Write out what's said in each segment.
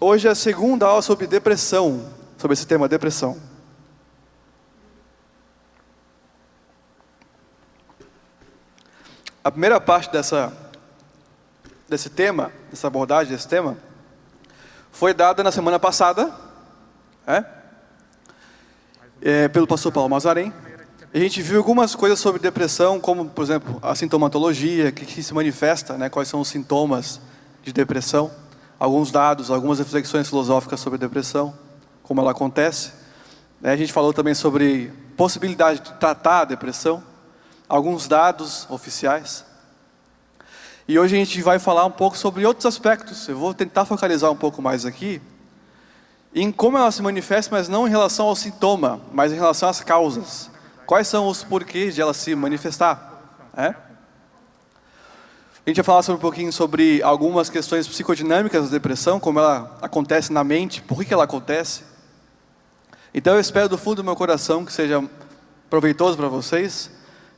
Hoje é a segunda aula sobre depressão, sobre esse tema, depressão. A primeira parte desse tema, dessa abordagem desse tema, foi dada na semana passada, pelo pastor Paulo Mazarém. A gente viu algumas coisas sobre depressão, como, por exemplo, a sintomatologia, que se manifesta, quais são os sintomas de depressão, alguns dados, algumas reflexões filosóficas sobre depressão, como ela acontece. A gente falou também sobre possibilidade de tratar a depressão, alguns dados oficiais. E hoje a gente vai falar um pouco sobre outros aspectos. Eu vou tentar focalizar um pouco mais aqui em como ela se manifesta, mas não em relação ao sintoma, mas em relação às causas. Quais são os porquês de ela se manifestar? A gente vai falar sobre um pouquinho sobre algumas questões psicodinâmicas da depressão, como ela acontece na mente, por que ela acontece. Então eu espero do fundo do meu coração que seja proveitoso para vocês,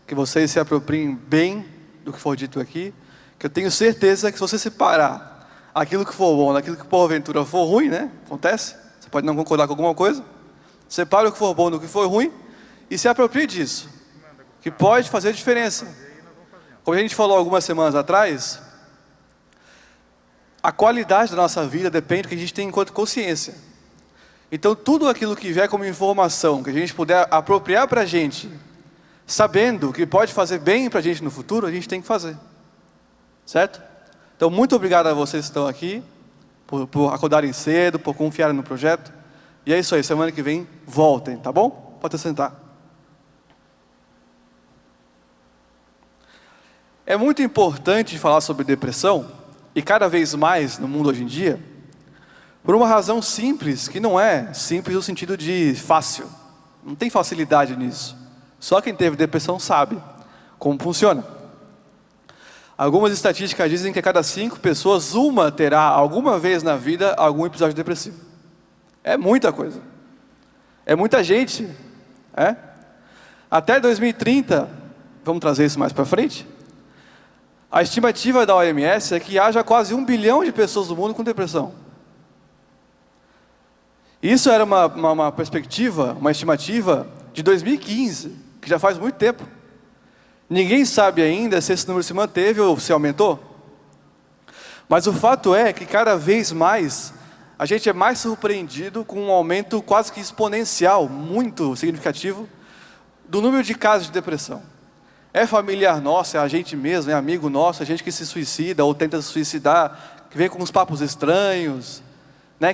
que vocês se apropriem bem do que for dito aqui, que eu tenho certeza que se você separar aquilo que for bom daquilo que porventura for ruim, acontece, você pode não concordar com alguma coisa, separa o que for bom do que for ruim e se aproprie disso, que pode fazer diferença. Como a gente falou algumas semanas atrás, a qualidade da nossa vida depende do que a gente tem enquanto consciência. Então tudo aquilo que vier como informação, que a gente puder apropriar para a gente, sabendo que pode fazer bem para a gente no futuro, a gente tem que fazer. Certo? Então muito obrigado a vocês que estão aqui, por acordarem cedo, por confiarem no projeto. E é isso aí, semana que vem voltem, tá bom? Pode sentar. É muito importante falar sobre depressão, e cada vez mais no mundo hoje em dia, por uma razão simples, que não é simples no sentido de fácil. Não tem facilidade nisso. Só quem teve depressão sabe como funciona. Algumas estatísticas dizem que a cada 5 pessoas, uma terá alguma vez na vida algum episódio depressivo. É muita coisa. É muita gente. Até 2030, vamos trazer isso mais para frente, a estimativa da OMS é que haja quase 1 bilhão de pessoas no mundo com depressão. Isso era uma perspectiva, uma estimativa de 2015, que já faz muito tempo. Ninguém sabe ainda se esse número se manteve ou se aumentou. Mas o fato é que cada vez mais a gente é mais surpreendido com um aumento quase que exponencial, muito significativo, do número de casos de depressão. É familiar nosso, é a gente mesmo, é amigo nosso, é gente que se suicida ou tenta se suicidar, que vem com uns papos estranhos,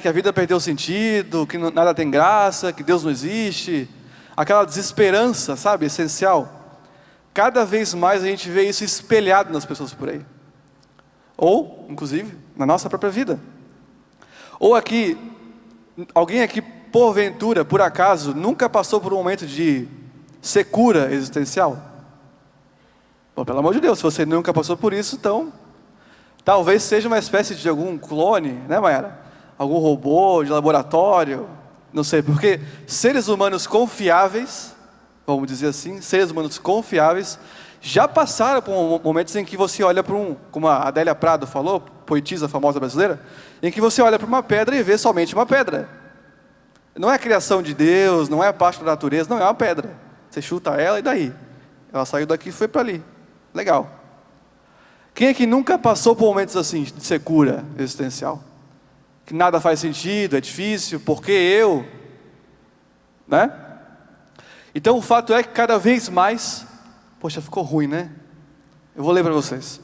que a vida perdeu sentido, que nada tem graça, que Deus não existe, aquela desesperança, sabe, essencial. Cada vez mais a gente vê isso espelhado nas pessoas por aí. Ou, inclusive, na nossa própria vida. Ou alguém aqui, porventura, por acaso, nunca passou por um momento de secura existencial? Bom, pelo amor de Deus, se você nunca passou por isso, então, talvez seja uma espécie de algum clone, Mayara? Algum robô de laboratório, não sei, porque seres humanos confiáveis, vamos dizer assim, seres humanos confiáveis, já passaram por momentos em que você olha para como a Adélia Prado falou, poetisa famosa brasileira, em que você olha para uma pedra e vê somente uma pedra. Não é a criação de Deus, não é a parte da natureza, não, é uma pedra. Você chuta ela e daí? Ela saiu daqui e foi para ali. Legal. Quem é que nunca passou por momentos assim, de secura existencial? Que nada faz sentido, é difícil, porque eu? Então o fato é que cada vez mais, poxa, ficou ruim, Eu vou ler para vocês.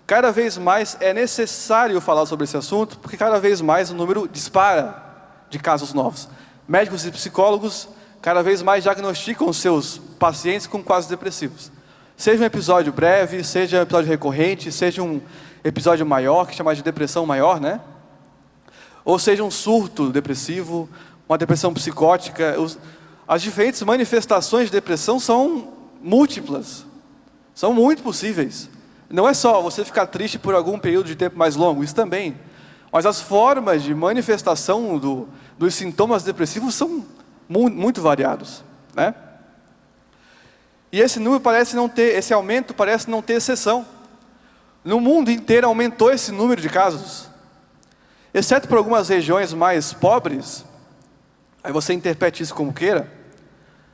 Cada vez mais é necessário falar sobre esse assunto, porque cada vez mais o número dispara de casos novos. Médicos e psicólogos cada vez mais diagnosticam seus pacientes com quadros depressivos. Seja um episódio breve, seja um episódio recorrente, seja um episódio maior, que chama de depressão maior, Ou seja um surto depressivo, uma depressão psicótica. As diferentes manifestações de depressão são múltiplas, são muito possíveis. Não é só você ficar triste por algum período de tempo mais longo, isso também. Mas as formas de manifestação dos sintomas depressivos são muito variados, E esse número parece não ter, esse aumento parece não ter exceção. No mundo inteiro aumentou esse número de casos. Exceto por algumas regiões mais pobres, aí você interprete isso como queira,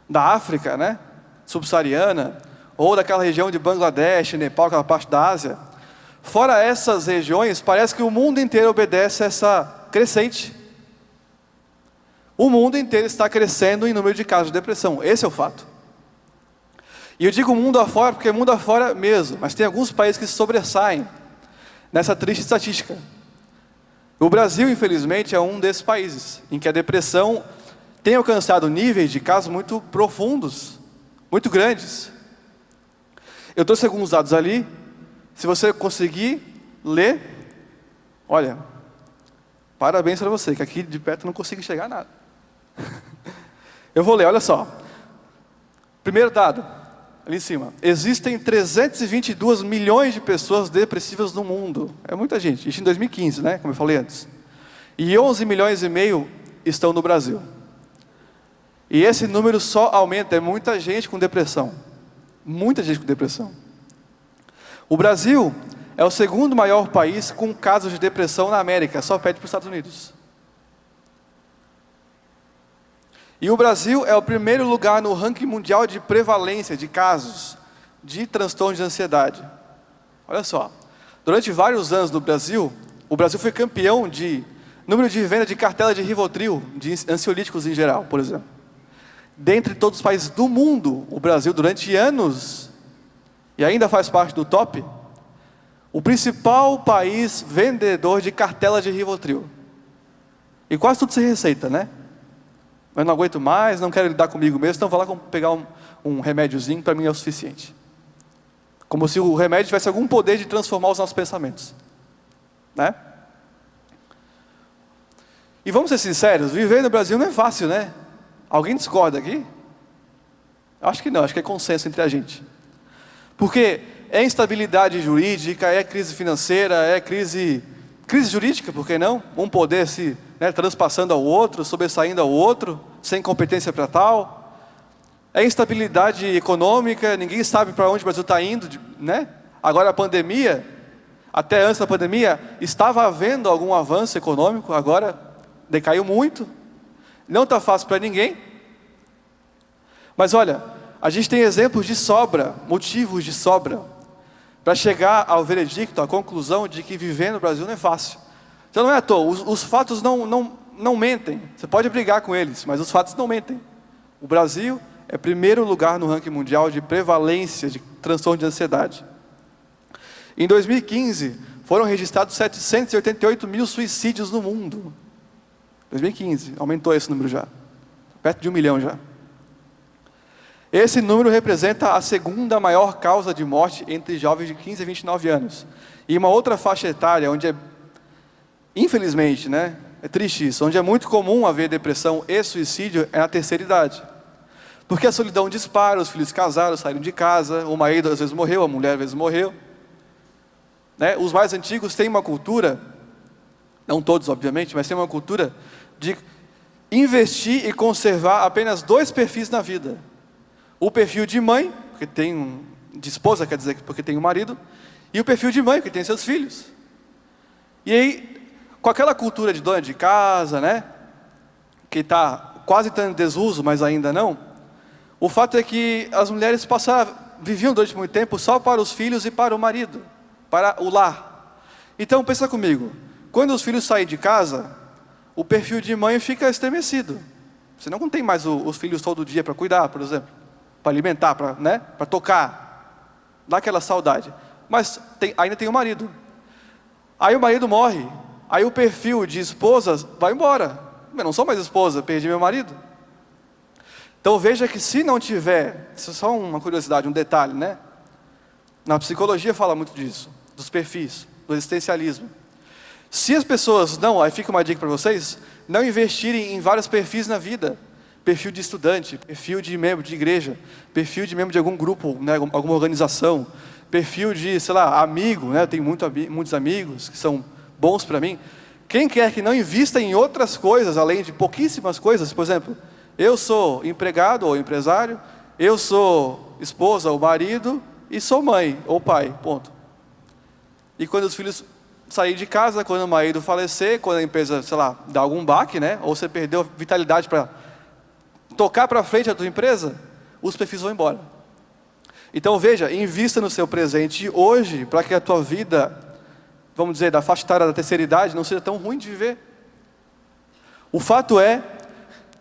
da África, né, subsaariana, ou daquela região de Bangladesh, Nepal, aquela parte da Ásia. Fora essas regiões, parece que o mundo inteiro obedece a essa crescente. O mundo inteiro está crescendo em número de casos de depressão, esse é o fato. E eu digo mundo afora porque é mundo afora mesmo, mas tem alguns países que se sobressaem nessa triste estatística. O Brasil, infelizmente, é um desses países em que a depressão tem alcançado níveis de casos muito profundos, muito grandes. Eu trouxe alguns dados ali, se você conseguir ler, olha, parabéns para você, que aqui de perto eu não consigo enxergar nada. Eu vou ler, olha só. Primeiro dado, ali em cima. Existem 322 milhões de pessoas depressivas no mundo. É muita gente, isso em 2015, né, como eu falei antes. E 11 milhões e meio estão no Brasil. E esse número só aumenta, é muita gente com depressão. Muita gente com depressão. O Brasil é o segundo maior país com casos de depressão na América, só perde para os Estados Unidos. E o Brasil é o primeiro lugar no ranking mundial de prevalência de casos de transtorno de ansiedade. Olha só, durante vários anos no Brasil, o Brasil foi campeão de número de venda de cartela de Rivotril, de ansiolíticos em geral, por exemplo. Dentre todos os países do mundo, o Brasil durante anos, e ainda faz parte do top, o principal país vendedor de cartela de Rivotril. E quase tudo se receita, né? Mas não aguento mais, não quero lidar comigo mesmo, então vou lá pegar um remédiozinho, para mim é o suficiente. Como se o remédio tivesse algum poder de transformar os nossos pensamentos. Né? E vamos ser sinceros, viver no Brasil não é fácil, né? Alguém discorda aqui? Acho que não, acho que é consenso entre a gente. Porque é instabilidade jurídica, é crise financeira, é crise jurídica, por que não? Um poder se transpassando ao outro, sobressaindo ao outro, sem competência para tal. É instabilidade econômica, ninguém sabe para onde o Brasil está indo, né? Agora a pandemia, até antes da pandemia, estava havendo algum avanço econômico, agora decaiu muito. Não está fácil para ninguém. Mas olha, a gente tem exemplos de sobra, motivos de sobra, para chegar ao veredicto, à conclusão de que viver no Brasil não é fácil. Então não é à toa, os fatos não mentem. Você pode brigar com eles, mas os fatos não mentem. O Brasil é primeiro lugar no ranking mundial de prevalência de transtorno de ansiedade. Em 2015, foram registrados 788 mil suicídios no mundo. 2015, aumentou esse número já. Perto de 1 milhão já. Esse número representa a segunda maior causa de morte entre jovens de 15 a 29 anos. E uma outra faixa etária, onde é, infelizmente, né, é triste isso, onde é muito comum haver depressão e suicídio, é na terceira idade. Porque a solidão dispara, os filhos casaram, saíram de casa, o marido às vezes morreu, a mulher às vezes morreu. Né? Os mais antigos têm uma cultura, não todos obviamente, mas têm uma cultura de investir e conservar apenas 2 perfis na vida. O perfil de mãe, porque de esposa, quer dizer, porque tem um marido, e o perfil de mãe, porque tem seus filhos. E aí, com aquela cultura de dona de casa, né, que está quase tendo em desuso, mas ainda não, o fato é que as mulheres viviam durante muito tempo só para os filhos e para o marido, para o lar. Então, pensa comigo, quando os filhos saem de casa, o perfil de mãe fica estremecido. Você não tem mais os filhos todo dia para cuidar, por exemplo, para alimentar, para tocar, dá aquela saudade. Mas ainda tem o marido. Aí o marido morre, aí o perfil de esposa vai embora. Eu não sou mais esposa, perdi meu marido. Então veja que se não tiver, isso é só uma curiosidade, um detalhe, né? Na psicologia fala muito disso, dos perfis, do existencialismo. Se as pessoas aí fica uma dica para vocês, não investirem em vários perfis na vida. Perfil de estudante, perfil de membro de igreja, perfil de membro de algum grupo, né, alguma organização, perfil de, sei lá, amigo, né, eu tenho muitos amigos que são bons para mim. Quem quer que não invista em outras coisas, além de pouquíssimas coisas, por exemplo, eu sou empregado ou empresário, eu sou esposa ou marido, e sou mãe ou pai, ponto. E quando os filhos sair de casa, quando o marido falecer, quando a empresa, sei lá, dá algum baque, né? Ou você perdeu a vitalidade para tocar para frente a tua empresa, os perfis vão embora. Então veja, invista no seu presente hoje, para que a tua vida, vamos dizer, da faixa etária da terceira idade, não seja tão ruim de viver. O fato é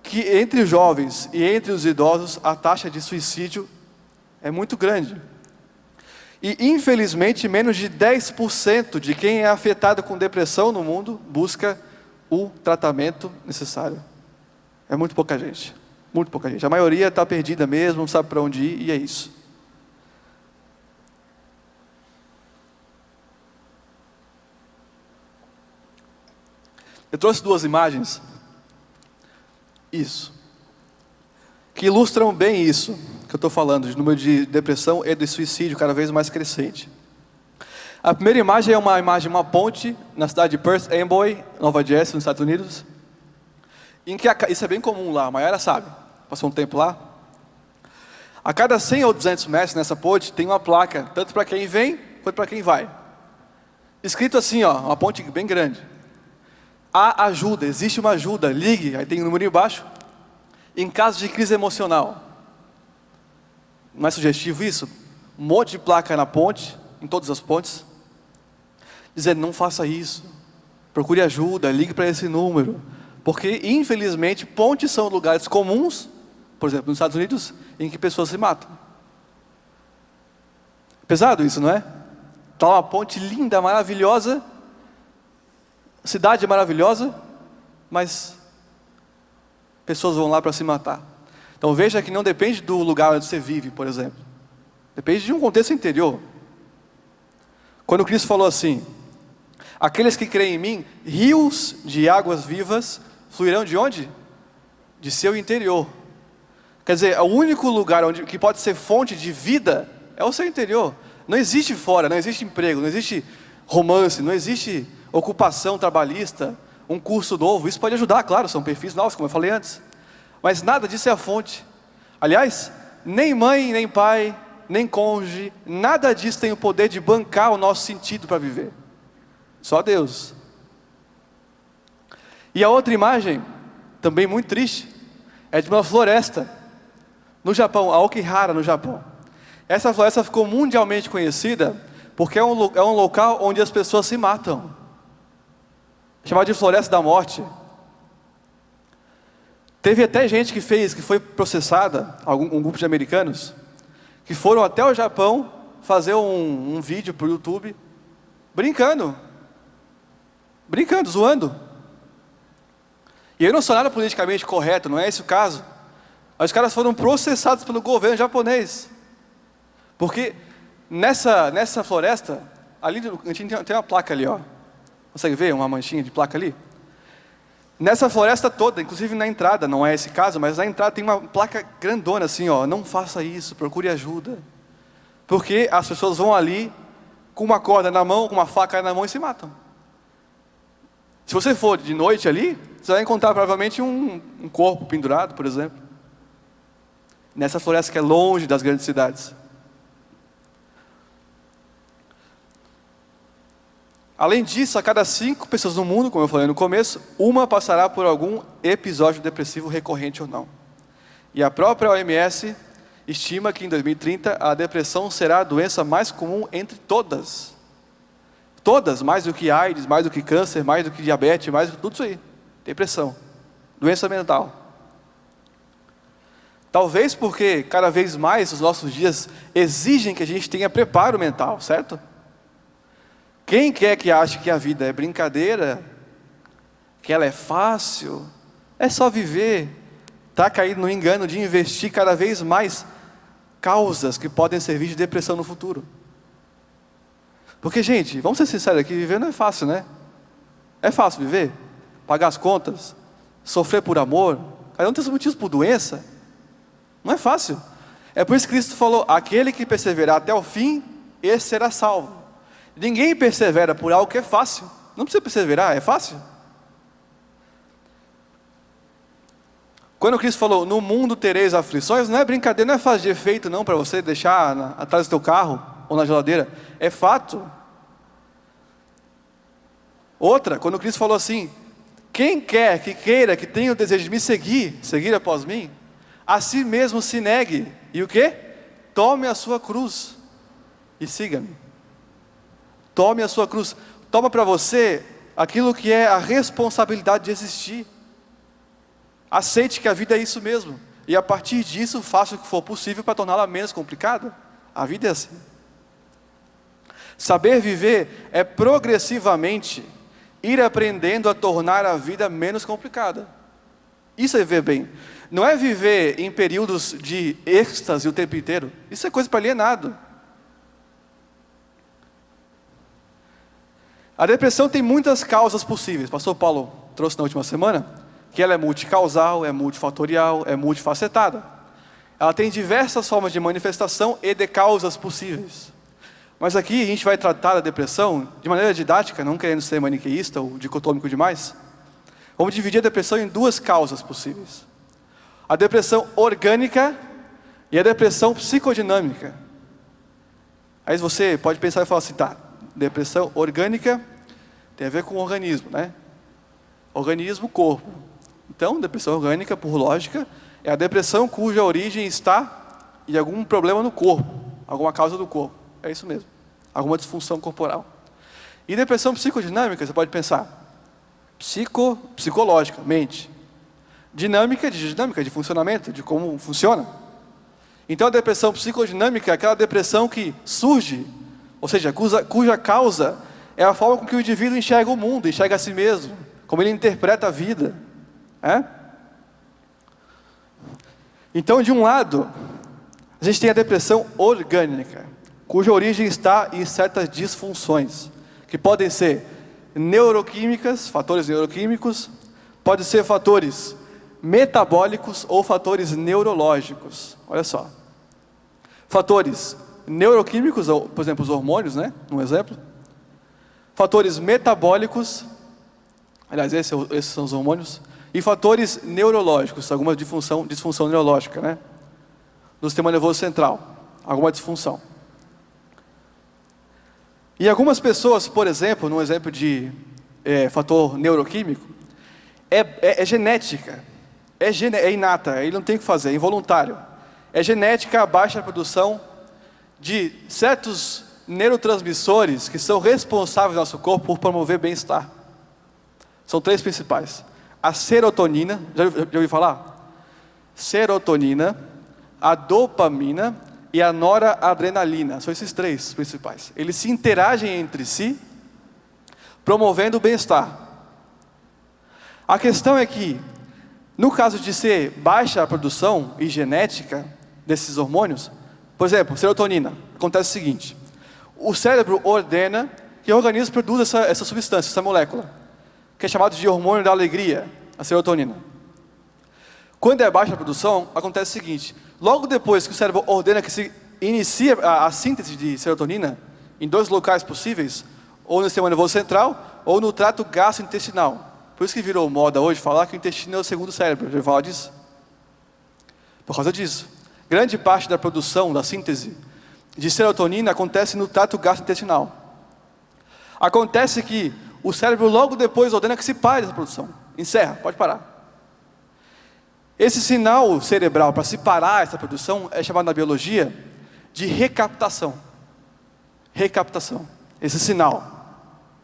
que entre os jovens e entre os idosos, a taxa de suicídio é muito grande. E infelizmente, menos de 10% de quem é afetado com depressão no mundo busca o tratamento necessário. É muito pouca gente, muito pouca gente. A maioria está perdida mesmo, não sabe para onde ir, e é isso. Eu trouxe 2 imagens, que ilustram bem isso que eu estou falando, de número de depressão e de suicídio cada vez mais crescente. A primeira imagem é uma imagem de uma ponte na cidade de Perth Amboy, Nova Jersey, nos Estados Unidos, em que isso é bem comum lá, a Mayara sabe, passou um tempo lá. A cada 100 ou 200 metros nessa ponte tem uma placa, tanto para quem vem quanto para quem vai. Escrito assim, ó, uma ponte bem grande. Há ajuda, existe uma ajuda, ligue, aí tem um número embaixo, em caso de crise emocional. Não é sugestivo isso? Um monte de placa na ponte, em todas as pontes, dizendo, não faça isso, procure ajuda, ligue para esse número, porque infelizmente pontes são lugares comuns, por exemplo, nos Estados Unidos, em que pessoas se matam. Pesado isso, não é? Está uma ponte linda, maravilhosa, cidade maravilhosa, mas pessoas vão lá para se matar. Então veja que não depende do lugar onde você vive, por exemplo. Depende de um contexto interior. Quando Cristo falou assim, aqueles que creem em mim, rios de águas vivas fluirão de onde? De seu interior. Quer dizer, o único lugar que pode ser fonte de vida é o seu interior. Não existe fora, não existe emprego, não existe romance, não existe ocupação trabalhista, um curso novo. Isso pode ajudar, claro, são perfis novos, como eu falei antes. Mas nada disso é a fonte. Aliás, nem mãe, nem pai, nem cônjuge, nada disso tem o poder de bancar o nosso sentido para viver. Só Deus. E a outra imagem, também muito triste, é de uma floresta, no Japão, a Okihara, no Japão. Essa floresta ficou mundialmente conhecida, porque é um local onde as pessoas se matam. Chamado de Floresta da Morte. Teve até gente que foi processada, um grupo de americanos, que foram até o Japão fazer um vídeo para o YouTube, brincando, zoando. E eu não sou nada politicamente correto, não é esse o caso. Mas os caras foram processados pelo governo japonês. Porque nessa floresta, ali a gente tem uma placa ali, ó. Consegue ver uma manchinha de placa ali? Nessa floresta toda, inclusive na entrada, não é esse caso, mas na entrada tem uma placa grandona assim, ó, não faça isso, procure ajuda. Porque as pessoas vão ali com uma corda na mão, com uma faca na mão e se matam. Se você for de noite ali, você vai encontrar provavelmente um corpo pendurado, por exemplo. Nessa floresta que é longe das grandes cidades. Além disso, a cada 5 pessoas no mundo, como eu falei no começo, uma passará por algum episódio depressivo recorrente ou não. E a própria OMS estima que em 2030 a depressão será a doença mais comum entre todas. Todas, mais do que AIDS, mais do que câncer, mais do que diabetes, mais do que tudo isso aí. Depressão, doença mental. Talvez porque cada vez mais os nossos dias exigem que a gente tenha preparo mental, certo? Quem quer que ache que a vida é brincadeira, que ela é fácil, é só viver, está caindo no engano de investir cada vez mais causas que podem servir de depressão no futuro. Porque, gente, vamos ser sinceros aqui, viver não é fácil, né? É fácil viver? Pagar as contas? Sofrer por amor? Cada um tem seus motivos por doença? Não é fácil. É por isso que Cristo falou, aquele que perseverar até o fim, esse será salvo. Ninguém persevera por algo que é fácil. Não precisa perseverar, é fácil. Quando Cristo falou, no mundo tereis aflições, não é brincadeira, não é fácil de efeito não, para você deixar atrás do teu carro ou na geladeira. É fato. Outra, quando Cristo falou assim: quem quer que queira, que tenha o desejo de me seguir após mim, a si mesmo se negue. E o quê? Tome a sua cruz e siga-me. Tome a sua cruz. Toma para você aquilo que é a responsabilidade de existir. Aceite que a vida é isso mesmo. E a partir disso, faça o que for possível para torná-la menos complicada. A vida é assim. Saber viver é progressivamente ir aprendendo a tornar a vida menos complicada. Isso é viver bem. Não é viver em períodos de êxtase o tempo inteiro. Isso é coisa para alienado. A depressão tem muitas causas possíveis. O pastor Paulo trouxe na última semana que ela é multicausal, é multifatorial, é multifacetada. Ela tem diversas formas de manifestação e de causas possíveis. Mas aqui a gente vai tratar a depressão de maneira didática, não querendo ser maniqueísta ou dicotômico demais. Vamos dividir a depressão em duas causas possíveis: a depressão orgânica e a depressão psicodinâmica. Aí você pode pensar e falar assim: tá, depressão orgânica tem a ver com o organismo, né? Organismo, corpo. Então, depressão orgânica, por lógica, é a depressão cuja origem está em algum problema no corpo, alguma causa do corpo. É isso mesmo, alguma disfunção corporal. E depressão psicodinâmica, você pode pensar: psicológica, mente. Dinâmica, de funcionamento, de como funciona. Então a depressão psicodinâmica é aquela depressão que surge, ou seja, cuja causa é a forma com que o indivíduo enxerga o mundo, enxerga a si mesmo, como ele interpreta a vida. Então, de um lado, a gente tem a depressão orgânica, cuja origem está em certas disfunções, que podem ser neuroquímicas, fatores neuroquímicos, pode ser fatores metabólicos ou fatores neurológicos. Olha só. Fatores neuroquímicos, ou, por exemplo, os hormônios, um exemplo. Fatores metabólicos, aliás, esses são os hormônios. E fatores neurológicos, alguma disfunção neurológica, no sistema nervoso central, alguma disfunção. E algumas pessoas, por exemplo, num exemplo de fator neuroquímico, é genética, é inata, ele não tem o que fazer, é involuntário. É genética a baixa produção de certos neurotransmissores que são responsáveis no nosso corpo por promover bem-estar. São 3 principais. A serotonina, já ouviu falar? Serotonina, a dopamina e a noradrenalina. São esses 3 principais. Eles se interagem entre si, promovendo o bem-estar. A questão é que, no caso de ser baixa a produção e genética desses hormônios, por exemplo, serotonina, acontece o seguinte: o cérebro ordena que o organismo produza essa substância, essa molécula, que é chamado de hormônio da alegria, a serotonina. Quando é baixa a produção, acontece o seguinte: logo depois que o cérebro ordena que se inicie a síntese de serotonina, em 2 locais possíveis, ou no sistema nervoso central, ou no trato gastrointestinal. Por isso que virou moda hoje falar que o intestino é o segundo cérebro. Já ouviu falar disso? Por causa disso. Grande parte da produção, da síntese de serotonina acontece no trato gastrointestinal. Acontece que o cérebro logo depois ordena que se pare essa produção. Encerra, pode parar. Esse sinal cerebral para se parar essa produção é chamado na biologia de recaptação. Recaptação. Esse sinal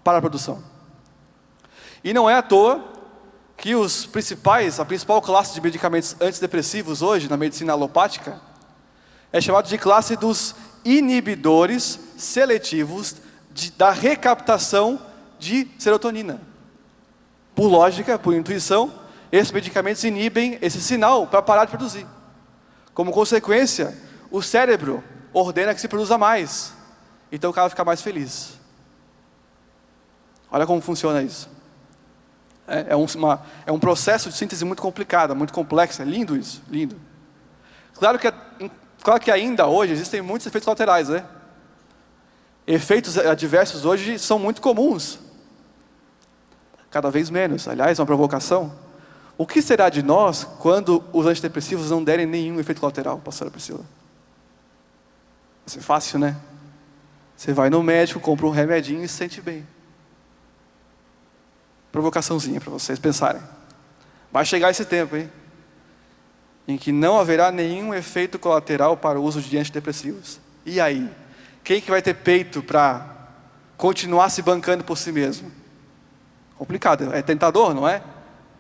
para a produção. E não é à toa que a principal classe de medicamentos antidepressivos hoje na medicina alopática é chamada de classe dos inibidores seletivos da recaptação de serotonina. Por lógica, por intuição, esses medicamentos inibem esse sinal para parar de produzir. Como consequência, o cérebro ordena que se produza mais. Então o cara fica mais feliz. Olha como funciona isso. É um processo de síntese muito complicado, muito complexo. É lindo isso, lindo. Claro que ainda hoje existem muitos efeitos colaterais, Efeitos adversos hoje são muito comuns. Cada vez menos. Aliás, uma provocação. O que será de nós quando os antidepressivos não derem nenhum efeito colateral, pastora Priscila? Vai ser fácil, Você vai no médico, compra um remedinho e se sente bem. Provocaçãozinha para vocês pensarem. Vai chegar esse tempo, hein? Em que não haverá nenhum efeito colateral para o uso de antidepressivos. E aí? Quem que vai ter peito para continuar se bancando por si mesmo? Complicado, é tentador, não é?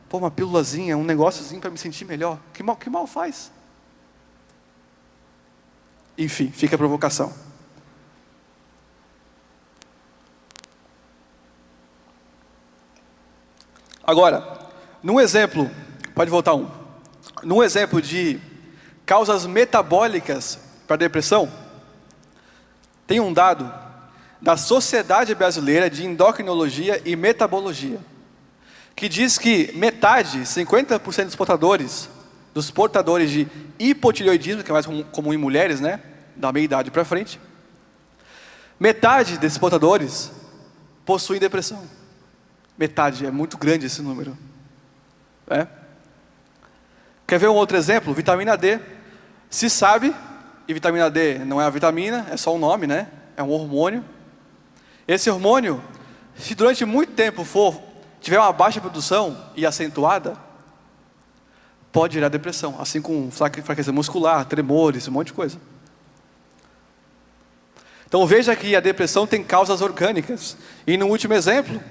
Pô, uma pílulazinha, um negóciozinho para me sentir melhor. Que mal faz? Enfim, fica a provocação. Agora, num exemplo, pode voltar um. Num exemplo de causas metabólicas para a depressão, tem um dado da Sociedade Brasileira de Endocrinologia e Metabologia, que diz que metade, 50% dos portadores de hipotireoidismo, que é mais comum em mulheres, né, da meia idade para frente, metade desses portadores possuem depressão. Metade, é muito grande esse número. Quer ver um outro exemplo? Vitamina D. Se sabe, e vitamina D não é a vitamina, é só um nome, né? É um hormônio. Esse hormônio, se durante muito tempo tiver uma baixa produção e acentuada, pode gerar depressão, assim como fraqueza muscular, tremores, um monte de coisa. Então veja que a depressão tem causas orgânicas. E no último exemplo,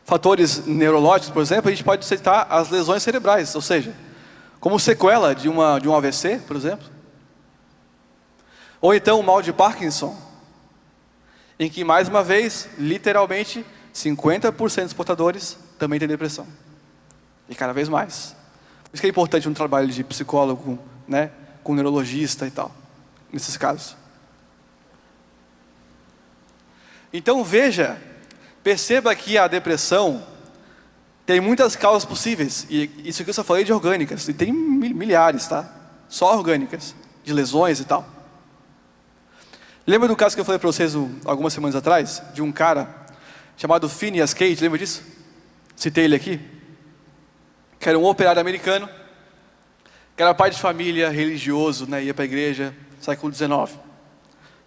fatores neurológicos, por exemplo, a gente pode citar as lesões cerebrais, ou seja, como sequela de um AVC, por exemplo. Ou então o mal de Parkinson, em que, mais uma vez, literalmente, 50% dos portadores também têm depressão. E cada vez mais. Por isso que é importante um trabalho de psicólogo, né, com neurologista e tal, nesses casos. Então perceba que a depressão tem muitas causas possíveis, e isso aqui eu só falei de orgânicas, e tem milhares, tá? Só orgânicas, de lesões e tal. Lembra do caso que eu falei para vocês algumas semanas atrás, de um cara chamado Phineas Cage, lembra disso? Citei ele aqui. Que era um operário americano, que era pai de família, religioso, né? Ia para a igreja, século XIX.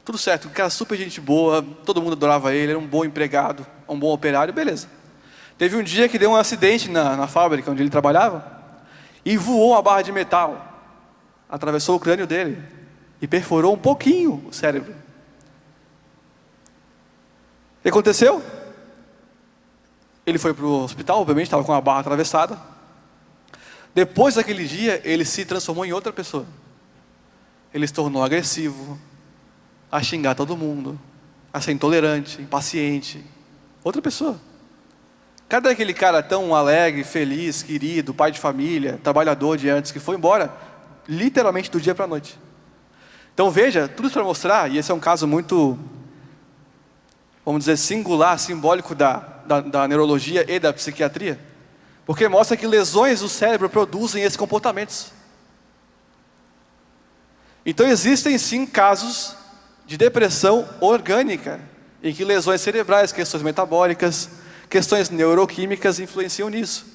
Tudo certo, um cara super gente boa, todo mundo adorava ele, era um bom empregado, um bom operário, beleza. Teve um dia que deu um acidente na fábrica onde ele trabalhava, e voou uma barra de metal, atravessou o crânio dele, e perfurou um pouquinho o cérebro. O que aconteceu? Ele foi para o hospital, obviamente, estava com a barra atravessada. Depois daquele dia, ele se transformou em outra pessoa. Ele se tornou agressivo, a xingar todo mundo, a ser intolerante, impaciente. Outra pessoa. Cadê aquele cara tão alegre, feliz, querido, pai de família, trabalhador de antes, que foi embora, literalmente do dia para a noite? Então veja, tudo isso para mostrar, e esse é um caso muito, vamos dizer, singular, simbólico da neurologia e da psiquiatria, porque mostra que lesões do cérebro produzem esses comportamentos. Então existem sim casos de depressão orgânica, em que lesões cerebrais, questões metabólicas, questões neuroquímicas influenciam nisso.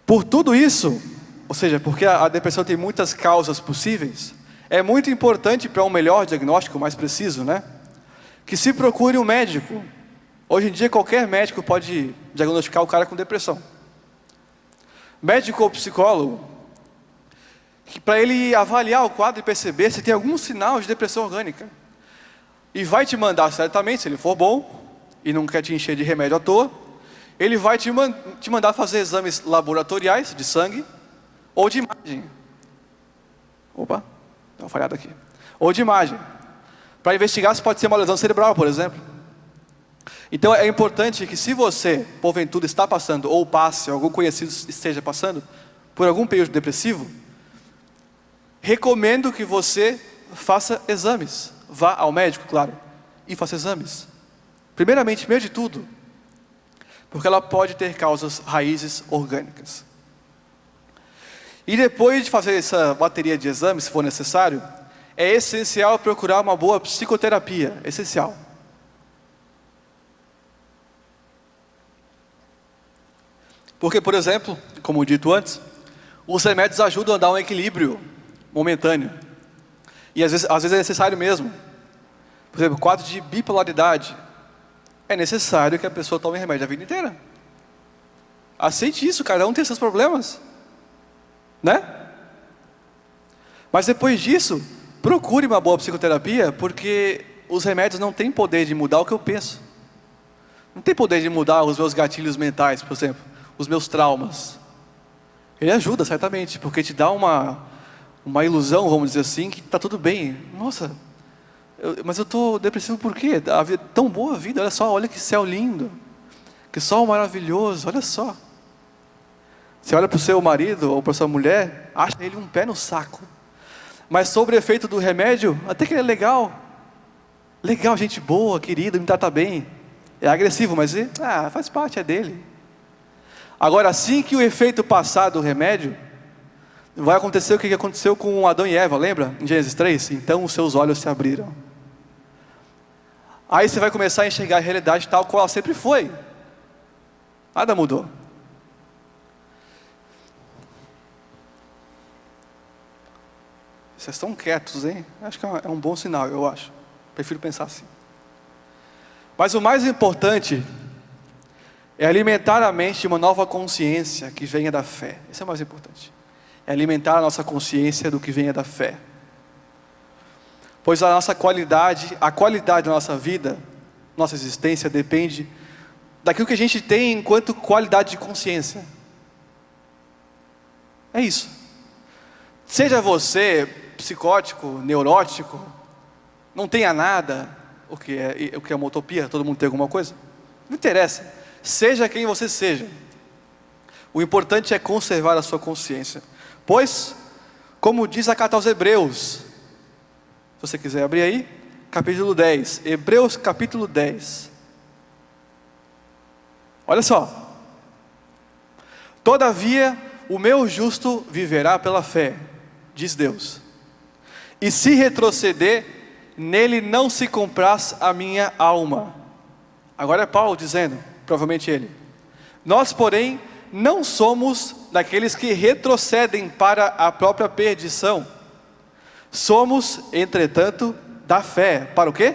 Por tudo isso, ou seja, porque a depressão tem muitas causas possíveis, é muito importante para um melhor diagnóstico, mais preciso, né? Que se procure um médico. Hoje em dia qualquer médico pode diagnosticar o cara com depressão. Médico ou psicólogo, para ele avaliar o quadro e perceber se tem algum sinal de depressão orgânica. E vai te mandar certamente, se ele for bom, e não quer te encher de remédio à toa, ele vai te mandar fazer exames laboratoriais de sangue, ou de imagem. Opa, deu uma falhada aqui. Ou de imagem. Para investigar se pode ser uma lesão cerebral, por exemplo. Então é importante que, se você, porventura, está passando, ou passe, algum conhecido esteja passando, por algum período depressivo, recomendo que você faça exames. Vá ao médico, claro, e faça exames. Primeiramente, primeiro de tudo, porque ela pode ter causas raízes orgânicas. E depois de fazer essa bateria de exames, se for necessário, é essencial procurar uma boa psicoterapia, essencial. Porque, por exemplo, como dito antes, os remédios ajudam a dar um equilíbrio momentâneo. E às vezes é necessário mesmo. Por exemplo, quadro de bipolaridade. é necessário que a pessoa tome remédio a vida inteira. Aceite isso, cada um tem seus problemas, né? Mas depois disso, procure uma boa psicoterapia, porque os remédios não têm poder de mudar o que eu penso. Não tem poder de mudar os meus gatilhos mentais, por exemplo, os meus traumas. Ele ajuda, certamente, porque te dá uma ilusão, vamos dizer assim, que está tudo bem. Nossa, mas eu estou depressivo por quê? A vida, tão boa a vida, olha só, olha que céu lindo, que sol maravilhoso, olha só. Você olha para o seu marido ou para a sua mulher, acha ele um pé no saco. Mas sobre o efeito do remédio, até que ele é legal. Legal, gente boa, querida, me trata bem. É agressivo, mas faz parte, é dele. Agora, assim que o efeito passar do remédio, vai acontecer o que aconteceu com Adão e Eva, lembra? Em Gênesis 3? Então os seus olhos se abriram. Aí você vai começar a enxergar a realidade tal qual ela sempre foi. Nada mudou. Vocês estão quietos, hein? Acho que é um bom sinal, eu acho. Prefiro pensar assim. Mas o mais importante é alimentar a mente de uma nova consciência que venha da fé. Isso é o mais importante. É alimentar a nossa consciência do que venha da fé. Pois a qualidade da nossa vida, nossa existência depende daquilo que a gente tem enquanto qualidade de consciência. É isso. Seja você psicótico, neurótico, não tenha nada, o que é uma utopia, todo mundo tem alguma coisa, não interessa, seja quem você seja, o importante é conservar a sua consciência, pois, como diz a carta aos Hebreus, se você quiser abrir aí, capítulo 10, Hebreus capítulo 10, olha só, todavia o meu justo viverá pela fé, diz Deus, e se retroceder, nele não se compraz a minha alma. Agora é Paulo dizendo, provavelmente ele. Nós, porém, não somos daqueles que retrocedem para a própria perdição. Somos, entretanto, da fé. Para o quê?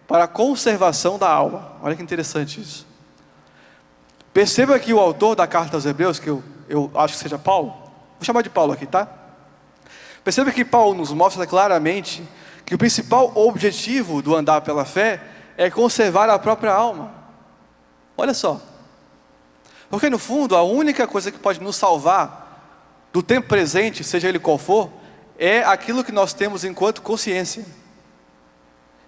Para a conservação da alma. Olha que interessante isso. Perceba que o autor da carta aos Hebreus, que eu acho que seja Paulo, vou chamar de Paulo aqui, tá? Perceba que Paulo nos mostra claramente que o principal objetivo do andar pela fé é conservar a própria alma. Olha só. Porque no fundo, a única coisa que pode nos salvar do tempo presente, seja ele qual for, é aquilo que nós temos enquanto consciência,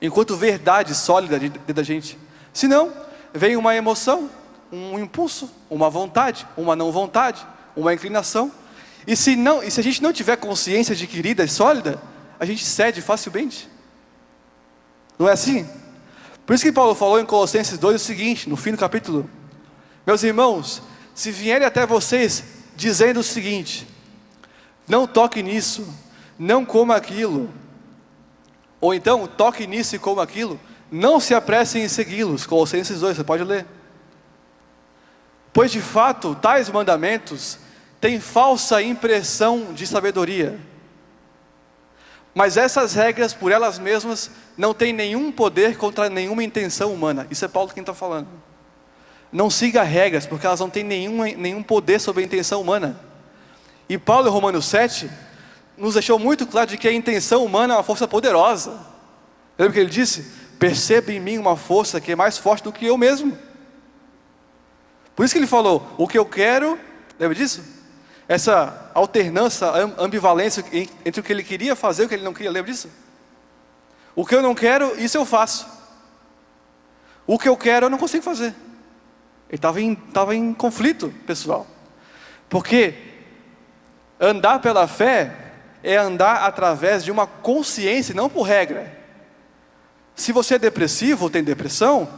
enquanto verdade sólida dentro da gente. Senão, vem uma emoção, um impulso, uma vontade, uma não vontade, uma inclinação. E se a gente não tiver consciência adquirida e sólida, a gente cede facilmente. Não é assim? Por isso que Paulo falou em Colossenses 2 o seguinte, no fim do capítulo: meus irmãos, se vierem até vocês dizendo o seguinte: não toque nisso, não coma aquilo, ou então toque nisso e coma aquilo, não se apressem em segui-los. Colossenses 2, você pode ler. Pois de fato, tais mandamentos têm falsa impressão de sabedoria. Mas essas regras, por elas mesmas, não têm nenhum poder contra nenhuma intenção humana. Isso é Paulo quem está falando. Não siga regras, porque elas não têm nenhum poder sobre a intenção humana. E Paulo, em Romanos 7, nos deixou muito claro de que a intenção humana é uma força poderosa. Lembra que ele disse? Perceba em mim uma força que é mais forte do que eu mesmo. Por isso que ele falou, o que eu quero, lembra disso? Essa alternância, ambivalência entre o que ele queria fazer e o que ele não queria, lembra disso? O que eu não quero, isso eu faço. O que eu quero, eu não consigo fazer. Ele estava em conflito, pessoal. Porque andar pela fé é andar através de uma consciência, não por regra. Se você é depressivo ou tem depressão,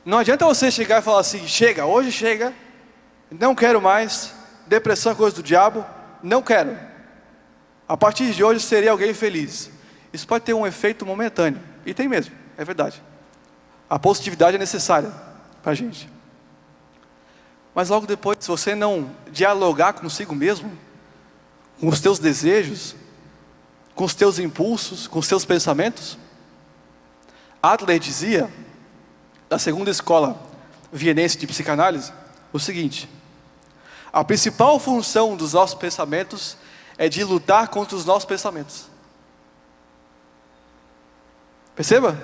não adianta você chegar e falar assim: chega, hoje chega, não quero mais, depressão é coisa do diabo, não quero. A partir de hoje serei alguém feliz. Isso pode ter um efeito momentâneo, e tem mesmo, é verdade. A positividade é necessária para a gente. Mas logo depois, se você não dialogar consigo mesmo, com os teus desejos, com os teus impulsos, com os teus pensamentos, Adler dizia da segunda escola vienense de psicanálise o seguinte: a principal função dos nossos pensamentos é de lutar contra os nossos pensamentos. Perceba?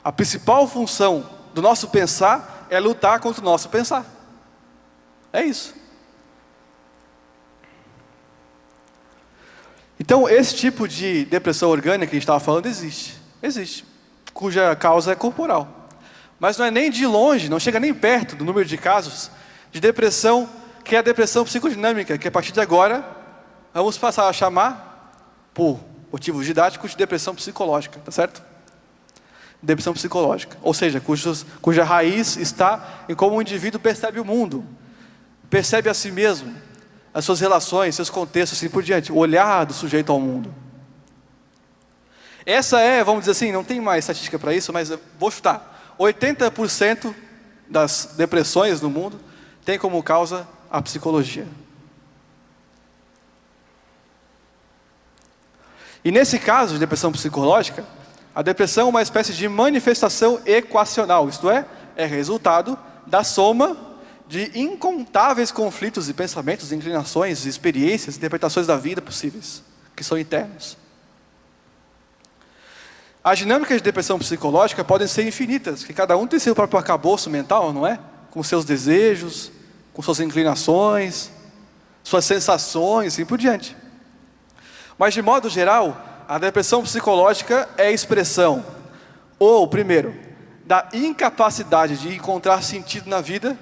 A principal função do nosso pensar é lutar contra o nosso pensar. É isso. Então, esse tipo de depressão orgânica que a gente estava falando existe. Existe. Cuja causa é corporal. Mas não é nem de longe, não chega nem perto do número de casos de depressão, que é a depressão psicodinâmica, que a partir de agora vamos passar a chamar, por motivos didáticos, de depressão psicológica, tá certo? Depressão psicológica, ou seja, cuja raiz está em como o indivíduo percebe o mundo, percebe a si mesmo, as suas relações, seus contextos, assim por diante, o olhar do sujeito ao mundo. Essa é, vamos dizer assim, não tem mais estatística para isso, mas eu vou chutar, 80% das depressões no mundo tem como causa a psicologia. E nesse caso de depressão psicológica, a depressão é uma espécie de manifestação equacional, isto é resultado da soma de incontáveis conflitos e pensamentos, inclinações, experiências, interpretações da vida possíveis, que são internos. As dinâmicas de depressão psicológica podem ser infinitas, que cada um tem seu próprio arcabouço mental, não é? Com seus desejos, com suas inclinações, suas sensações, e assim por diante. Mas de modo geral, a depressão psicológica é a expressão, ou primeiro, da incapacidade de encontrar sentido na vida,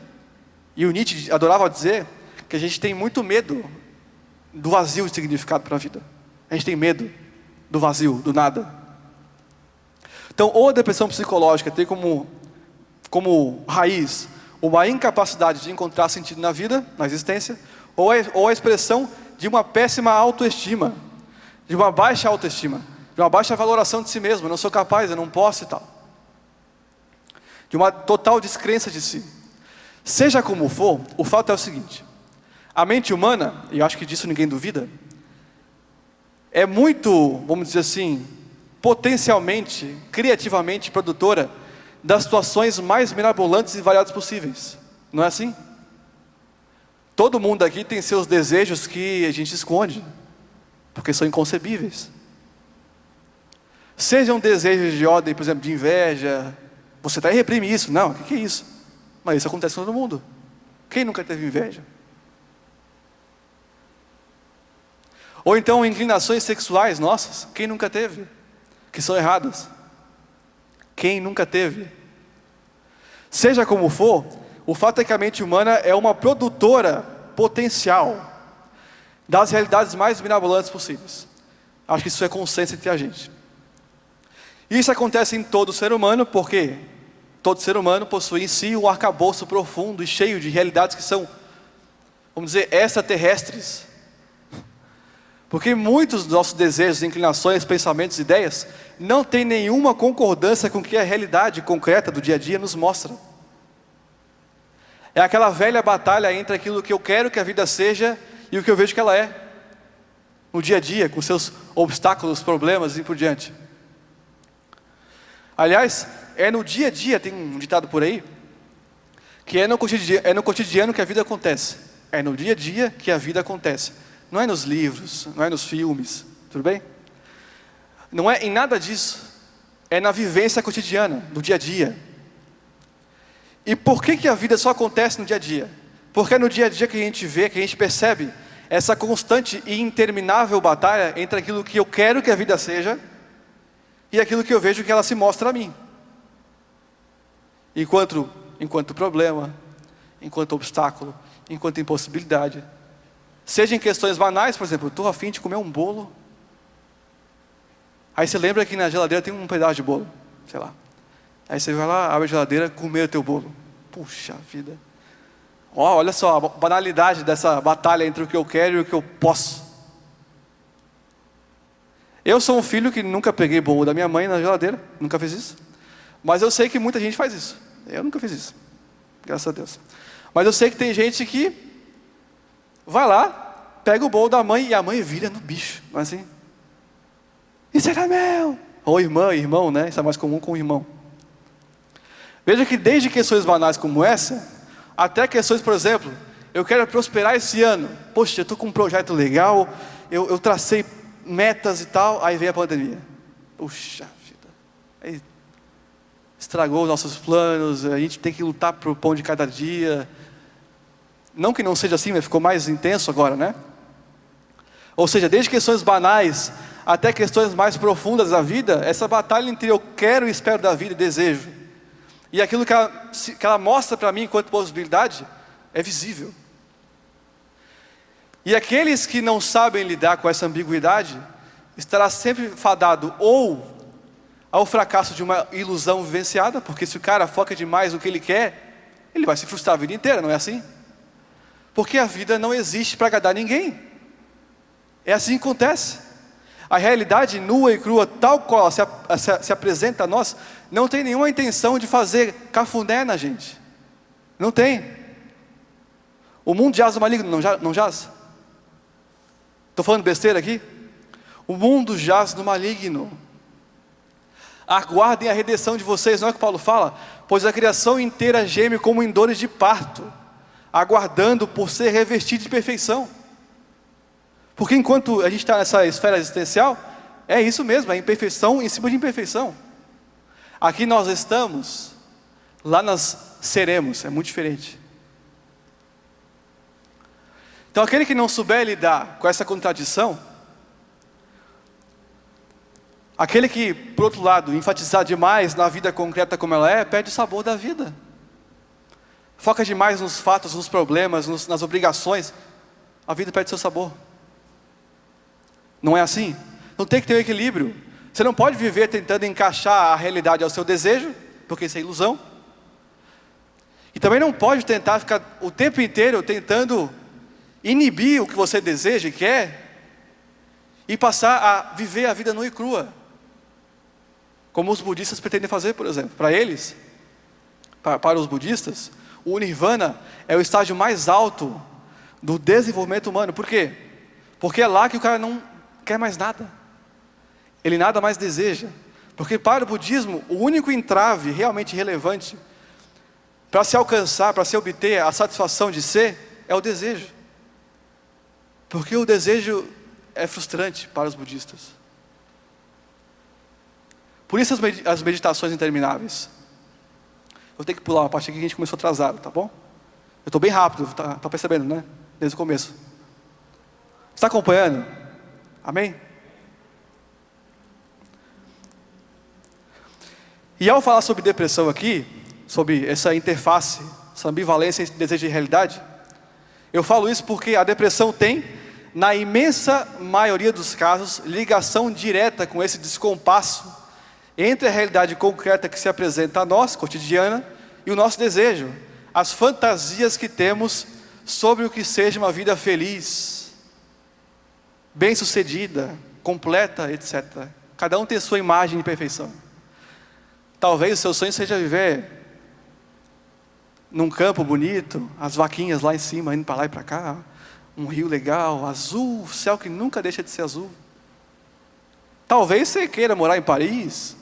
e o Nietzsche adorava dizer que a gente tem muito medo do vazio de significado para a vida. A gente tem medo do vazio, do nada. Então, ou a depressão psicológica tem como raiz uma incapacidade de encontrar sentido na vida, na existência, ou a expressão de uma péssima autoestima, de uma baixa autoestima, de uma baixa valoração de si mesmo. Eu não sou capaz, eu não posso e tal. De uma total descrença de si. Seja como for, o fato é o seguinte: a mente humana, e eu acho que disso ninguém duvida, é muito, vamos dizer assim, potencialmente, criativamente produtora das situações mais mirabolantes e variadas possíveis. Não é assim? Todo mundo aqui tem seus desejos que a gente esconde, porque são inconcebíveis. Sejam desejos de ordem, por exemplo, de inveja. Você até reprime isso. Não, o que é isso? Mas isso acontece com todo mundo. Quem nunca teve inveja? Ou então inclinações sexuais nossas. Quem nunca teve? Que são erradas. Quem nunca teve? Seja como for, o fato é que a mente humana é uma produtora potencial das realidades mais mirabolantes possíveis. Acho que isso é consenso entre a gente. Isso acontece em todo ser humano, porque todo ser humano possui em si um arcabouço profundo e cheio de realidades que são, vamos dizer, extraterrestres. Porque muitos dos nossos desejos, inclinações, pensamentos, ideias não têm nenhuma concordância com o que a realidade concreta do dia a dia nos mostra. É aquela velha batalha entre aquilo que eu quero que a vida seja e o que eu vejo que ela é. No dia a dia, com seus obstáculos, problemas e por diante. Aliás, é no dia a dia, tem um ditado por aí, que é no cotidiano que a vida acontece. É no dia a dia que a vida acontece. Não é nos livros, não é nos filmes, tudo bem? Não é em nada disso. É na vivência cotidiana, no dia a dia. E por que a vida só acontece no dia a dia? Porque é no dia a dia que a gente vê, que a gente percebe essa constante e interminável batalha entre aquilo que eu quero que a vida seja e aquilo que eu vejo que ela se mostra a mim. Enquanto problema, enquanto obstáculo, enquanto impossibilidade. Seja em questões banais, por exemplo, eu estou a fim de comer um bolo. Aí você lembra que na geladeira tem um pedaço de bolo, sei lá. Aí você vai lá, abre a geladeira, comer o teu bolo. Puxa vida. Olha só a banalidade dessa batalha entre o que eu quero e o que eu posso. Eu sou um filho que nunca peguei bolo da minha mãe na geladeira, nunca fiz isso. Mas eu sei que muita gente faz isso. Eu nunca fiz isso, graças a Deus. Mas eu sei que tem gente que vai lá, pega o bolo da mãe e a mãe vira no bicho, assim. Isso era meu. Ou irmã, irmão, né? Isso é mais comum com o irmão. Veja que desde questões banais como essa, até questões, por exemplo, eu quero prosperar esse ano. Poxa, eu estou com um projeto legal, eu tracei metas e tal, aí vem a pandemia. Puxa vida, aí estragou os nossos planos, a gente tem que lutar pro pão de cada dia. Não que não seja assim, mas ficou mais intenso agora, né? Ou seja, desde questões banais até questões mais profundas da vida, essa batalha entre eu quero e espero da vida e desejo, e aquilo que ela mostra para mim enquanto possibilidade, é visível. E aqueles que não sabem lidar com essa ambiguidade, estará sempre fadado ou ao fracasso de uma ilusão vivenciada, porque se o cara foca demais no que ele quer, ele vai se frustrar a vida inteira, não é assim? Porque a vida não existe para agradar ninguém. É assim que acontece. A realidade nua e crua, tal qual se apresenta a nós, não tem nenhuma intenção de fazer cafuné na gente. Não tem. O mundo jaz no maligno, não jaz? Estou falando besteira aqui? O mundo jaz no maligno. Aguardem a redenção de vocês, não é o que Paulo fala? Pois a criação inteira geme como em dores de parto, aguardando por ser revestido de perfeição. Porque enquanto a gente está nessa esfera existencial, é isso mesmo, é imperfeição em cima de imperfeição. Aqui nós estamos, lá nós seremos, é muito diferente. Então aquele que não souber lidar com essa contradição, aquele que, por outro lado, enfatizar demais na vida concreta como ela é, perde o sabor da vida. Foca demais nos fatos, nos problemas, nas obrigações, a vida perde seu sabor. Não é assim? Não tem que ter um equilíbrio. Você não pode viver tentando encaixar a realidade ao seu desejo, porque isso é ilusão. E também não pode tentar ficar o tempo inteiro tentando inibir o que você deseja e quer, e passar a viver a vida nua e crua, como os budistas pretendem fazer, por exemplo. Para eles, para os budistas, o nirvana é o estágio mais alto do desenvolvimento humano. Por quê? Porque é lá que o cara não quer mais nada, ele nada mais deseja. Porque para o budismo, o único entrave realmente relevante para se alcançar, para se obter a satisfação de ser, é o desejo. Porque o desejo é frustrante para os budistas. Por isso as meditações intermináveis. Eu tenho que pular uma parte aqui que a gente começou atrasado, tá bom? Eu estou bem rápido, tá percebendo, né? Desde o começo. Está acompanhando? Amém? E ao falar sobre depressão aqui, sobre essa interface, essa ambivalência entre desejo e realidade, eu falo isso porque a depressão tem, na imensa maioria dos casos, ligação direta com esse descompasso entre a realidade concreta que se apresenta a nós, cotidiana, e o nosso desejo, as fantasias que temos sobre o que seja uma vida feliz, bem-sucedida, completa, etc. Cada um tem sua imagem de perfeição. Talvez o seu sonho seja viver num campo bonito, as vaquinhas lá em cima, indo para lá e para cá, um rio legal, azul, céu que nunca deixa de ser azul. Talvez você queira morar em Paris.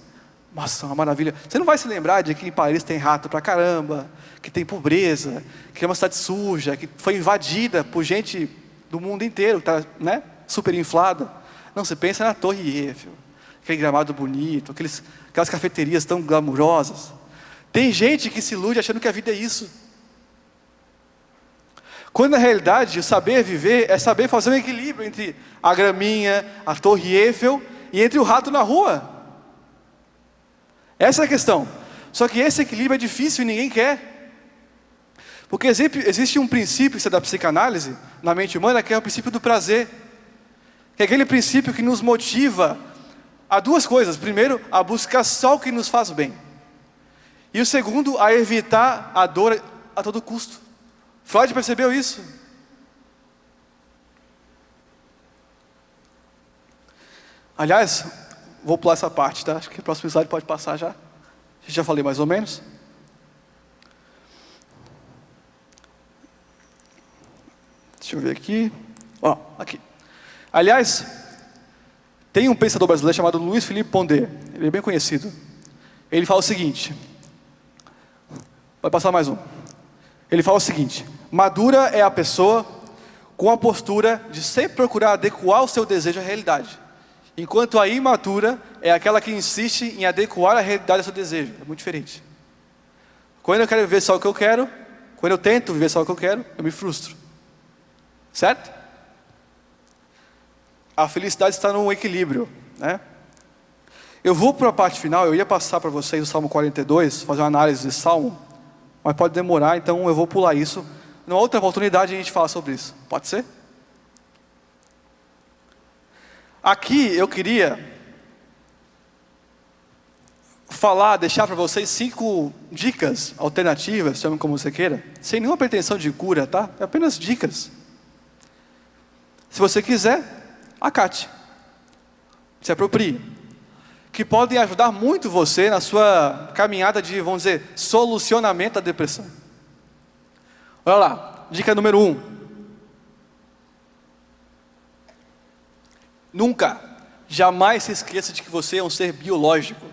Nossa, uma maravilha. Você não vai se lembrar de que em Paris tem rato pra caramba, que tem pobreza, que é uma cidade suja, que foi invadida por gente do mundo inteiro, que está, né, super inflada. Não, você pensa na Torre Eiffel, aquele gramado bonito, aquelas cafeterias tão glamurosas. Tem gente que se ilude achando que a vida é isso. Quando na realidade o saber viver é saber fazer um equilíbrio entre a graminha, a Torre Eiffel e entre o rato na rua. Essa é a questão. Só que esse equilíbrio é difícil e ninguém quer. Porque existe um princípio, isso é da psicanálise, na mente humana, que é o princípio do prazer. Que é aquele princípio que nos motiva a duas coisas. Primeiro, a buscar só o que nos faz bem. E o segundo, a evitar a dor a todo custo. Freud percebeu isso. Aliás, vou pular essa parte, tá? Acho que o próximo slide pode passar já. Já falei mais ou menos. Deixa eu ver aqui. Ó, aqui. Aliás, tem um pensador brasileiro chamado Luiz Felipe Pondé. Ele é bem conhecido. Ele fala o seguinte: Vai passar mais um. Ele fala o seguinte: madura é a pessoa com a postura de sempre procurar adequar o seu desejo à realidade, enquanto a imatura é aquela que insiste em adequar a realidade ao seu desejo. É muito diferente. Quando eu quero viver só o que eu quero, quando eu tento viver só o que eu quero, eu me frustro. Certo? A felicidade está no equilíbrio, né? Eu vou para a parte final. Eu ia passar para vocês o Salmo 42, fazer uma análise desse Salmo, mas pode demorar, então eu vou pular isso. Numa outra oportunidade a gente fala sobre isso. Pode ser? Aqui eu queria deixar para vocês 5 dicas alternativas, chame como você queira, sem nenhuma pretensão de cura, tá? É apenas dicas. Se você quiser, acate, se aproprie, que podem ajudar muito você na sua caminhada de, vamos dizer, solucionamento da depressão. Olha lá, dica número 1. Nunca, jamais se esqueça de que você é um ser biológico.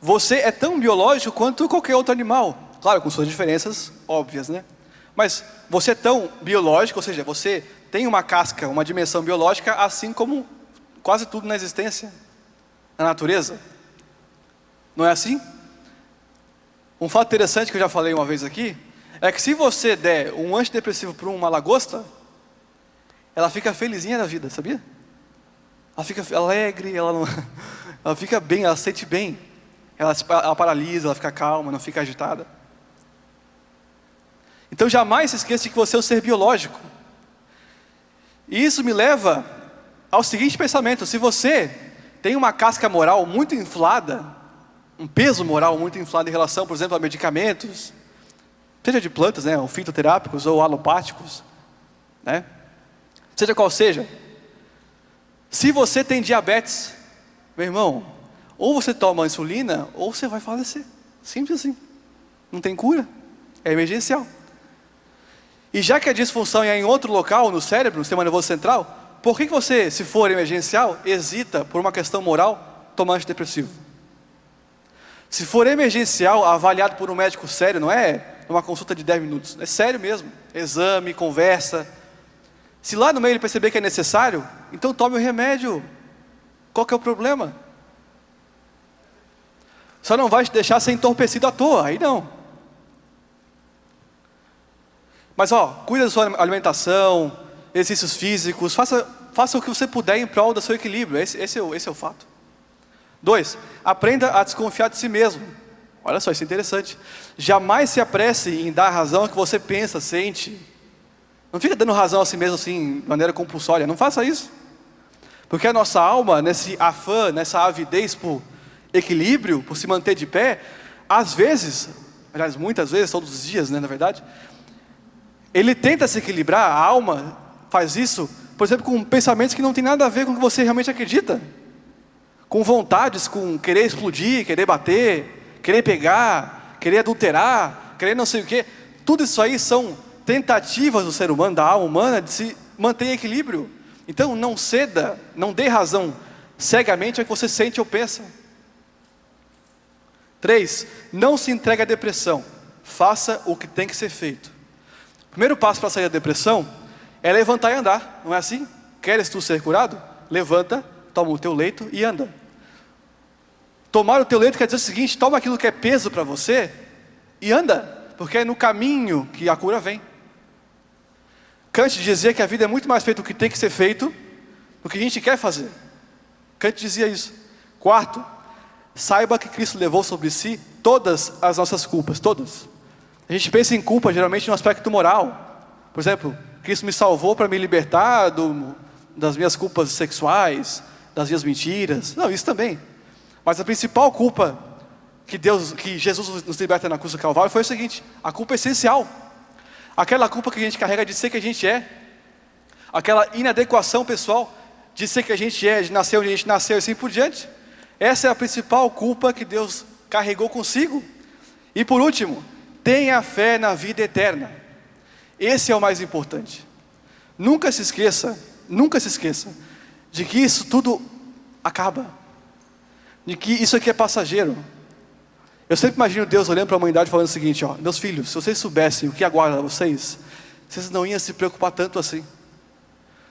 Você é tão biológico quanto qualquer outro animal. Claro, com suas diferenças óbvias, né? Mas você é tão biológico, ou seja, você tem uma casca, uma dimensão biológica, assim como quase tudo na existência, na natureza. Não é assim? Um fato interessante que eu já falei uma vez aqui, é que se você der um antidepressivo para uma lagosta, ela fica felizinha da vida, sabia? Ela fica alegre, ela fica bem, ela se sente bem. Ela paralisa, ela fica calma, não fica agitada. Então jamais se esqueça de que você é um ser biológico. E isso me leva ao seguinte pensamento: se você tem uma casca moral muito inflada, um peso moral muito inflado em relação, por exemplo, a medicamentos, seja de plantas, né, ou fitoterápicos ou alopáticos, né, seja qual seja. Se você tem diabetes, meu irmão, ou você toma insulina, ou você vai falecer. Simples assim. Não tem cura. É emergencial. E já que a disfunção é em outro local, no cérebro, no sistema nervoso central, por que você, se for emergencial, hesita por uma questão moral, tomar antidepressivo? Se for emergencial, avaliado por um médico sério, não é uma consulta de 10 minutos. É sério mesmo. Exame, conversa. Se lá no meio ele perceber que é necessário, então tome o remédio. Qual que é o problema? Só não vai te deixar ser entorpecido à toa, aí não. Mas cuida da sua alimentação, exercícios físicos, faça o que você puder em prol do seu equilíbrio, esse é o fato. 2, aprenda a desconfiar de si mesmo. Olha só, isso é interessante. Jamais se apresse em dar a razão que você pensa, sente. Não fica dando razão a si mesmo assim, de maneira compulsória, não faça isso. Porque a nossa alma, nesse afã, nessa avidez por equilíbrio, por se manter de pé, às vezes, aliás, muitas vezes, todos os dias, né, na verdade, ele tenta se equilibrar, a alma faz isso, por exemplo, com pensamentos que não tem nada a ver com o que você realmente acredita, com vontades, com querer explodir, querer bater, querer pegar, querer adulterar, querer não sei o quê. Tudo isso aí são tentativas do ser humano, da alma humana, de se manter em equilíbrio. Então não ceda, não dê razão cegamente ao que você sente ou pensa. 3, não se entregue à depressão. Faça o que tem que ser feito. O primeiro passo para sair da depressão é levantar e andar, não é assim? Queres tu ser curado? Levanta, toma o teu leito e anda. Tomar o teu leito quer dizer o seguinte: toma aquilo que é peso para você e anda, porque é no caminho que a cura vem. Kant dizia que a vida é muito mais feita do que tem que ser feito do que a gente quer fazer. Kant dizia isso. 4, saiba que Cristo levou sobre si todas as nossas culpas, todas. A gente pensa em culpa geralmente no aspecto moral. Por exemplo, Cristo me salvou para me libertar das minhas culpas sexuais, das minhas mentiras. Não, isso também. Mas a principal culpa que Jesus nos liberta na cruz do Calvário foi o seguinte: a culpa essencial. Aquela culpa que a gente carrega de ser que a gente é. Aquela inadequação pessoal de ser que a gente é, de nascer onde a gente nasceu e assim por diante. Essa é a principal culpa que Deus carregou consigo. E por último, tenha fé na vida eterna. Esse é o mais importante. Nunca se esqueça de que isso tudo acaba, de que isso aqui é passageiro. Eu sempre imagino Deus olhando para a humanidade falando o seguinte, ó, meus filhos, se vocês soubessem o que aguarda vocês, vocês não iam se preocupar tanto assim.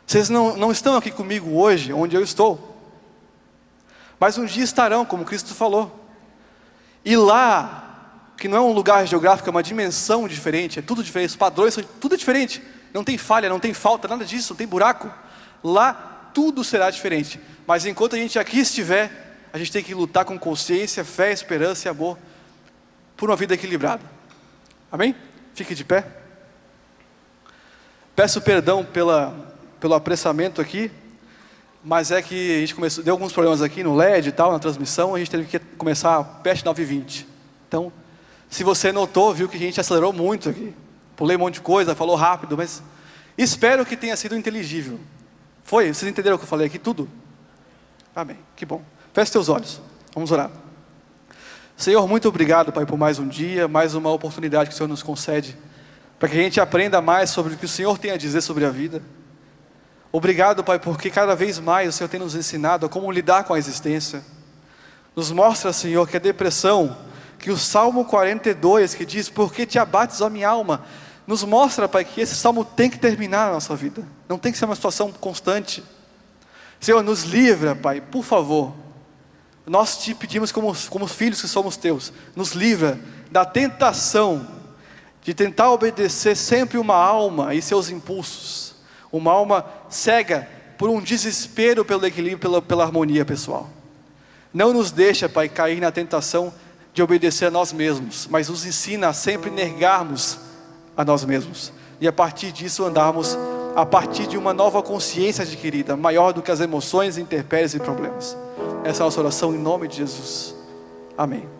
Vocês não estão aqui comigo hoje, onde eu estou. Mas um dia estarão, como Cristo falou. E lá, que não é um lugar geográfico, é uma dimensão diferente, é tudo diferente, os padrões são tudo diferente. Não tem falha, não tem falta, nada disso, não tem buraco. Lá tudo será diferente. Mas enquanto a gente aqui estiver, a gente tem que lutar com consciência, fé, esperança e amor por uma vida equilibrada. Amém? Fique de pé. Peço perdão pelo apressamento aqui, mas é que a gente deu alguns problemas aqui no LED e tal, na transmissão, a gente teve que começar perto de 9h20. Então, se você notou, viu que a gente acelerou muito aqui. Pulei um monte de coisa, falou rápido, mas espero que tenha sido inteligível. Foi? Vocês entenderam o que eu falei aqui? Tudo? Amém. Que bom. Feche seus olhos. Vamos orar. Senhor, muito obrigado, Pai, por mais um dia, mais uma oportunidade que o Senhor nos concede, para que a gente aprenda mais sobre o que o Senhor tem a dizer sobre a vida. Obrigado, Pai, porque cada vez mais o Senhor tem nos ensinado a como lidar com a existência. Nos mostra, Senhor, que a depressão, que o Salmo 42, que diz, por que te abates, ó minha alma, nos mostra, Pai, que esse Salmo tem que terminar na nossa vida. Não tem que ser uma situação constante. Senhor, nos livra, Pai, por favor. Nós te pedimos como filhos que somos teus, nos livra da tentação de tentar obedecer sempre uma alma e seus impulsos. Uma alma cega por um desespero pelo equilíbrio, pela harmonia pessoal. Não nos deixa, Pai, cair na tentação de obedecer a nós mesmos, mas nos ensina a sempre negarmos a nós mesmos. E a partir disso andarmos a partir de uma nova consciência adquirida, maior do que as emoções, intempéries e problemas. Essa é a nossa oração em nome de Jesus. Amém.